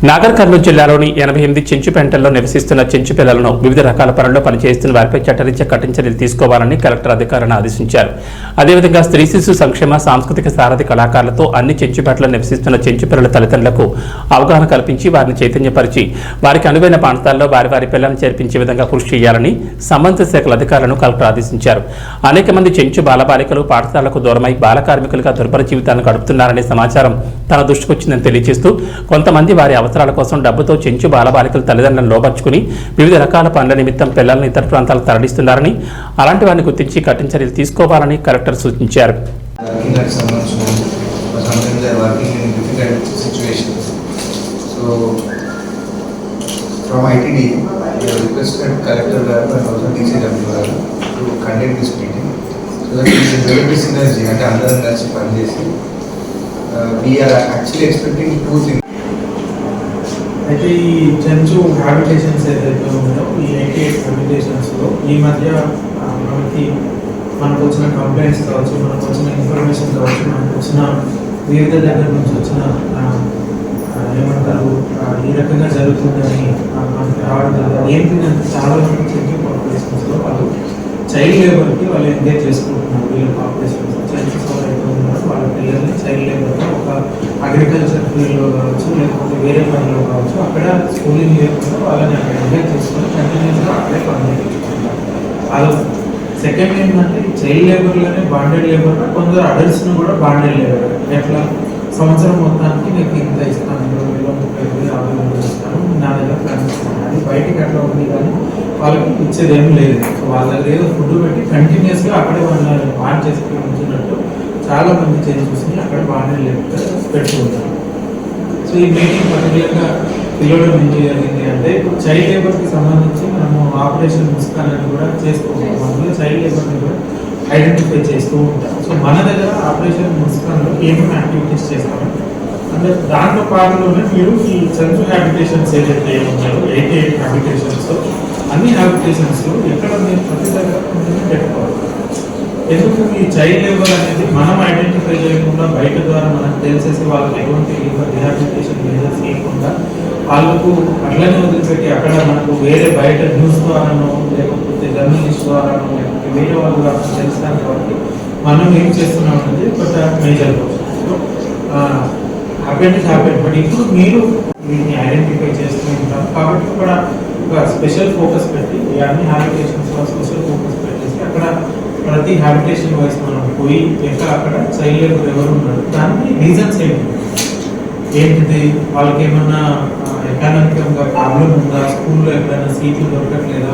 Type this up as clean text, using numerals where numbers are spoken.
నాగర్ కర్నూలు జిల్లాలోని 88 చెంచుపెంటల్లో నివసిస్తున్న చెంచు పిల్లలను వివిధ రకాల పనుల్లో పనిచేస్తున్న వారిపై చట్టరీత్యా కఠిన చర్యలు తీసుకోవాలని కలెక్టర్ అధికారులను ఆదేశించారు. అదేవిధంగా స్త్రీ శిశు సంక్షేమ సాంస్కృతిక సారథి కళాకారులతో అన్ని చెంచుపెంటల్లో నివసిస్తున్న చెంచు పిల్లల తల్లిదండ్రులకు అవగాహన కల్పించి వారిని చైతన్యపరిచి వారికి అనువైన ప్రాంతాల్లో వారి పిల్లలను చేర్పించే విధంగా కృషి చేయాలని సంబంధిత శాఖల అధికారులను కలెక్టర్ ఆదేశించారు. అనేక మంది చెంచు బాలబాలికలు పాఠశాలకు దూరమై బాల కార్మికులుగా దుర్భర జీవితాలను గడుపుతున్నారనే సమాచారం తన దృష్టికి వచ్చిందని తెలియజేస్తూ కొంతమంది వారి అవసరాల కోసం డబ్బుతో చెంచు బాలబాలికల తల్లిదండ్రులను లోబర్చుకుని వివిధ రకాల పనుల నిమిత్తం పిల్లలను ఇతర ప్రాంతాలకు తరలిస్తున్నారని, అలాంటి వారిని గుర్తించి కఠిన చర్యలు తీసుకోవాలని కలెక్టర్ సూచించారు. From ITD, we have requested Collector and also DCW to conduct this meeting. So that there will be synergy and under the Pandesi. We are actually expecting two things. అయితే ఈ చెంచు హ్యాబిటేషన్స్ ఏదైతే ఉన్నాయో ఈ 88 హ్యాబిటేషన్స్లో ఈ మధ్య మనకు వచ్చిన కంప్లైంట్స్ కావచ్చు, మనకు వచ్చిన ఇన్ఫర్మేషన్ కావచ్చు, మనకు వచ్చిన వివిధ దగ్గర నుంచి వచ్చిన ఏమంటారు ఈ రకంగా జరుగుతుందని మనకి రావడం జరిగింది. ఏంటంటే చాలా మంది చెంచు పాపులేషన్స్లో వాళ్ళు చైల్డ్ లేబర్కి వాళ్ళు ఎంగేజ్ చేసుకుంటున్నారు. వీళ్ళ పాపులేషన్స్ చెంచు ఎవరైతే ఉన్నారో వాళ్ళ పిల్లల్ని చైల్డ్ లేబర్గా ఒక అగ్రికల్చర్ ఫీల్డ్లో కావచ్చు, లేకపోతే వేరే పనిలో కావచ్చు, అక్కడ స్కూలింగ్ లేకుండా వాళ్ళని అక్కడ ఎంగేజ్ చేసుకొని కంటిన్యూస్గా అక్కడే పని చేయించుకుంటారు. అలా సెకండ్ ఏంటంటే చైల్డ్ లేబర్లోనే బాండెడ్ లేబర్గా కొందరు అడల్ట్స్ను కూడా బాండెడ్ లేబర్ ఎట్లా సంవత్సరం మొత్తానికి నీకు ఇంత ఇస్తాను, 20,000, 50,000 ఇస్తాను, నా దగ్గర ప్లాన్ ఇస్తాను, అది బయటికి అట్లా ఉంది. కానీ వాళ్ళకి ఇచ్చేది ఏం లేదు. వాళ్ళ దగ్గర ఏదో ఫుడ్ పెట్టి కంటిన్యూస్గా అక్కడే వాళ్ళని వాన్ చేసుకుని ఉంచినట్టు చాలా మంది చేసి చూసి అక్కడ బాగానే లేకపోతే పెట్టుకుంటారు. సో ఈ మీటింగ్ పర్టికులర్గా పిల్లడం ఏం జరిగింది అంటే ఇప్పుడు చైల్డ్ లేబర్కి సంబంధించి మనము ఆపరేషన్ ముస్కాన్ అని కూడా చేసుకోవాలి. అందులో చైల్డ్ లేబర్ని కూడా ఐడెంటిఫై చేస్తూ ఉంటాం. సో మన దగ్గర ఆపరేషన్ ముస్కాన్లో ఏమేమి యాక్టివిటీస్ చేస్తాము అంటే దాంట్లో భాగంలోనే మీరు ఈ చెంచు హ్యాబిటేషన్స్ ఏదైతే ఉన్నాయో 88 హ్యాబిటేషన్స్ అన్ని హ్యాబిటేషన్స్లో ఎక్కడ మీరు ప్రతి దగ్గర పెట్టుకోవాలి. ఎందుకు ఈ చైల్డ్ లేబర్ అనేది మనం ఐడెంటిఫై చేయకుండా బయట ద్వారా మనకు తెలిసేసి వాళ్ళకి ఎటువంటి రిహాబిలిటేషన్ మెజర్స్ చేయకుండా వాళ్ళకు అట్లనే వదిలిపెట్టి అక్కడ మనకు వేరే బయట న్యూస్ ద్వారానో లేకపోతే జర్నలిస్ట్ ద్వారానో లేకపోతే వేరే వాళ్ళ ద్వారా తెలుస్తాను. కాబట్టి మనం ఏం చేస్తున్నాం అనేది ఒక మేజర్ హ్యాపెన్. బట్ ఇప్పుడు మీరు వీటిని ఐడెంటిఫై చేస్తూ ఉంటాం కాబట్టి ఇక్కడ ఒక స్పెషల్ ఫోకస్ పెట్టి అన్ని హ్యాబిటేషన్స్లో స్పెషల్ ఫోకస్ పెట్టేసి అక్కడ ప్రతి హ్యాబిటేషన్ వైజ్ మనం పోయి ఎక్కడ అక్కడ చైల్డ్ లేబర్ ఎవరు ఉన్నారు, దానికి రీజన్స్ ఏంటిది, వాళ్ళకి ఏమన్నా ఎకనామిక్గా ప్రాబ్లం ఉందా, స్కూల్లో ఎక్కడైనా సీట్లు దొరకట్లేదా,